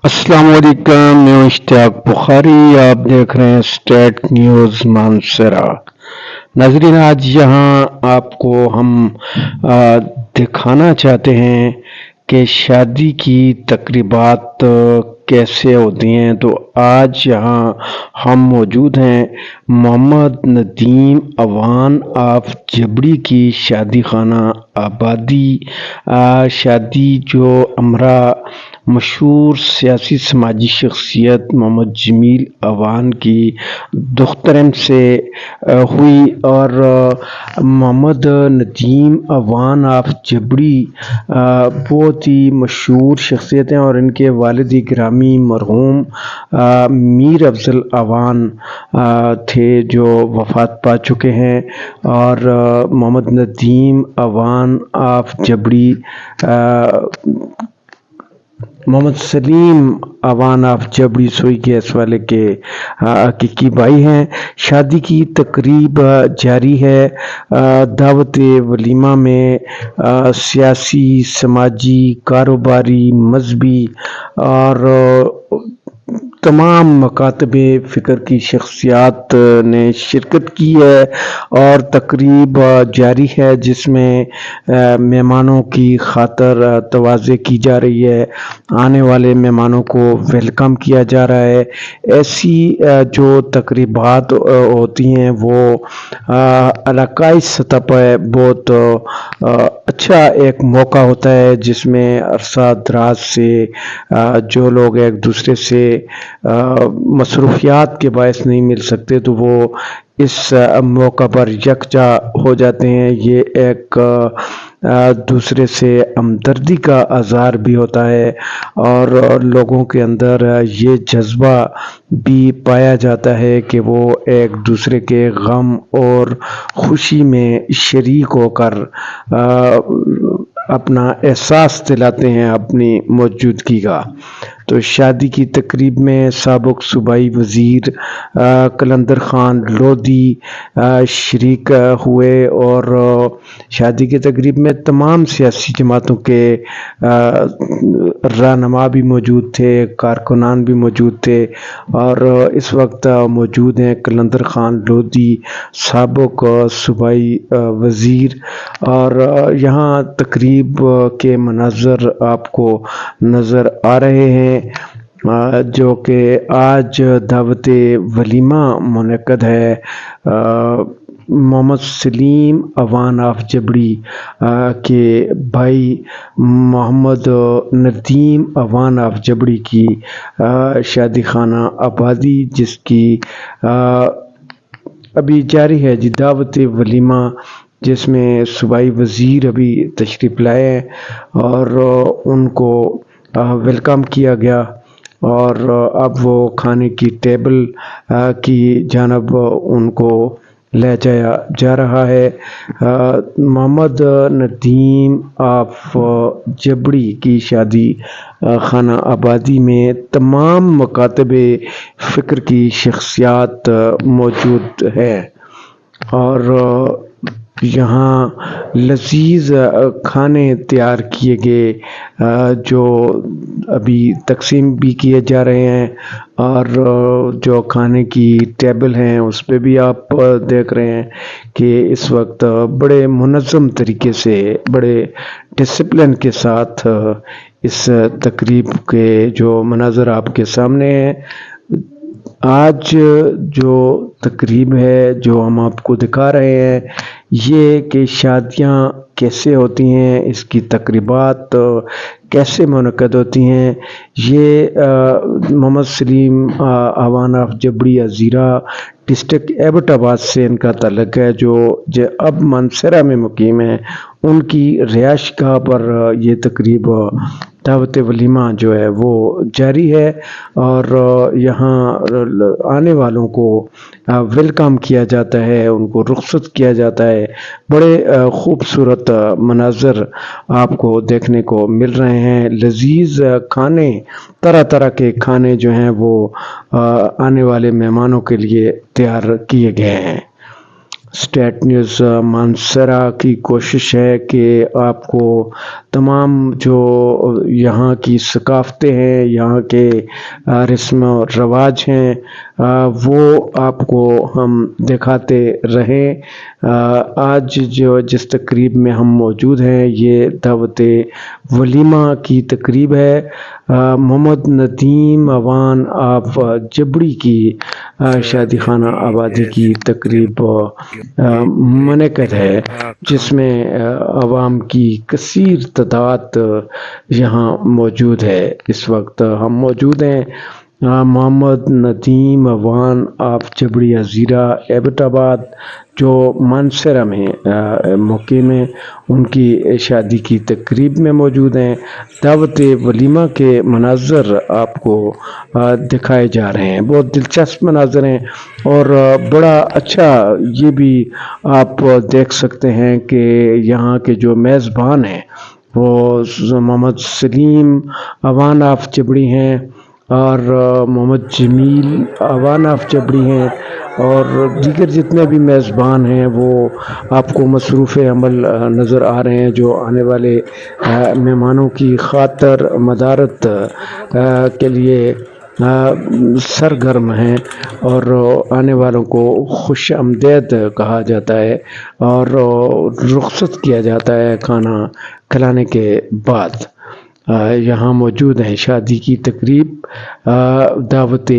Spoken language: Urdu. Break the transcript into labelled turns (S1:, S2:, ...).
S1: السلام علیکم، میں ہوں اشتیاق بخاری، آپ دیکھ رہے ہیں اسٹیٹ نیوز مانسرا۔ ناظرین، آج یہاں آپ کو ہم دکھانا چاہتے ہیں کہ شادی کی تقریبات کیسے ہوتی ہیں۔ تو آج یہاں ہم موجود ہیں محمد ندیم اوان آف جبڑی کی شادی خانہ آبادی، شادی جو امرا مشہور سیاسی سماجی شخصیت محمد جمیل اوان کی دخترم سے ہوئی، اور محمد ندیم اوان آف جبڑی بہت ہی مشہور شخصیت ہیں، اور ان کے والد گرامی مرحوم میر افضل اوان تھے جو وفات پا چکے ہیں، اور Muhammad Nadeem Awan of Jabri Muhammad Saleem Awan of Jabri Sui gas والے کے حقیقی بھائی ہیں۔ شادی کی تقریب جاری ہے۔ دعوت ولیمہ میں سیاسی، سماجی، کاروباری، مذہبی اور تمام مکاتب فکر کی شخصیات نے شرکت کی ہے، اور تقریب جاری ہے جس میں مہمانوں کی خاطر تواضع کی جا رہی ہے، آنے والے مہمانوں کو ویلکم کیا جا رہا ہے۔ ایسی جو تقریبات ہوتی ہیں وہ علاقائی سطح پر بہت اچھا ایک موقع ہوتا ہے، جس میں عرصہ دراز سے جو لوگ ایک دوسرے سے مصروفیات کے باعث نہیں مل سکتے تو وہ اس موقع پر یکجا ہو جاتے ہیں۔ یہ ایک دوسرے سے ہمدردی کا اظہار بھی ہوتا ہے، اور لوگوں کے اندر یہ جذبہ بھی پایا جاتا ہے کہ وہ ایک دوسرے کے غم اور خوشی میں شریک ہو کر اپنا احساس دلاتے ہیں اپنی موجودگی کا۔ تو شادی کی تقریب میں سابق صوبائی وزیر قلندر خان لودھی شریک ہوئے، اور شادی کی تقریب میں تمام سیاسی جماعتوں کے رہنما بھی موجود تھے، کارکنان بھی موجود تھے، اور اس وقت موجود ہیں قلندر خان لودھی سابق صوبائی وزیر، اور یہاں تقریب کے مناظر آپ کو نظر آ رہے ہیں جو کہ آج دعوت ولیمہ منعقد ہے۔ محمد سلیم اوان آف جبڑی کے بھائی محمد ندیم اوان آف جبڑی کی شادی خانہ آبادی، جس کی ابھی جاری ہے جی دعوت ولیمہ، جس میں صوبائی وزیر ابھی تشریف لائے ہیں اور ان کو ویلکم کیا گیا، اور اب وہ کھانے کی ٹیبل کی جانب ان کو لے جایا جا رہا ہے۔ محمد ندیم آف جبڑی کی شادی خانہ آبادی میں تمام مکاتب فکر کی شخصیات موجود ہے، اور یہاں لذیذ کھانے تیار کیے گئے جو ابھی تقسیم بھی کیے جا رہے ہیں، اور جو کھانے کی ٹیبل ہیں اس پہ بھی آپ دیکھ رہے ہیں کہ اس وقت بڑے منظم طریقے سے، بڑے ڈسپلن کے ساتھ اس تقریب کے جو مناظر آپ کے سامنے ہیں۔ آج جو تقریب ہے جو ہم آپ کو دکھا رہے ہیں، یہ کہ شادیاں کیسے ہوتی ہیں، اس کی تقریبات کیسے منعقد ہوتی ہیں، یہ محمد Saleem Awan of جبڑی ازیرہ district Abbott آباد سے ان کا تعلق ہے، جو اب مانسرا میں مقیم ہیں۔ ان کی رہائش گاہ پر یہ تقریب دعوت ولیمہ جو ہے وہ جاری ہے، اور یہاں آنے والوں کو ویلکم کیا جاتا ہے، ان کو رخصت کیا جاتا ہے۔ بڑے خوبصورت مناظر آپ کو دیکھنے کو مل رہے ہیں، لذیذ کھانے، طرح طرح کے کھانے جو ہیں وہ آنے والے مہمانوں کے لیے تیار کیے گئے ہیں۔ اسٹیٹ نیوز مانسرا کی کوشش ہے کہ آپ کو تمام جو یہاں کی ثقافتیں ہیں، یہاں کے رسم و رواج ہیں، وہ آپ کو ہم دکھاتے رہیں۔ آج جو جس تقریب میں ہم موجود ہیں یہ دعوت ولیمہ کی تقریب ہے۔ محمد ندیم اوان آف جبڑی کی شادی خانہ آبادی کی تقریب منعقد ہے، جس میں عوام کی کثیر تعداد یہاں موجود ہے۔ اس وقت ہم موجود ہیں محمد ندیم اوان آف جبڑی ہزیرہ ایبٹ آباد، جو مانسہرہ میں مقیم ہیں، ان کی شادی کی تقریب میں موجود ہیں۔ دعوت ولیمہ کے مناظر آپ کو دکھائے جا رہے ہیں، بہت دلچسپ مناظر ہیں، اور بڑا اچھا یہ بھی آپ دیکھ سکتے ہیں کہ یہاں کے جو میزبان ہیں وہ محمد سلیم اوان آف جبڑی ہیں، اور محمد جمیل اوان آف جبڑی ہیں، اور دیگر جتنے بھی میزبان ہیں وہ آپ کو مصروف عمل نظر آ رہے ہیں، جو آنے والے مہمانوں کی خاطر مدارت کے لیے سرگرم ہیں، اور آنے والوں کو خوش آمدید کہا جاتا ہے، اور رخصت کیا جاتا ہے کھانا کھلانے کے بعد۔ یہاں موجود ہیں شادی کی تقریب دعوت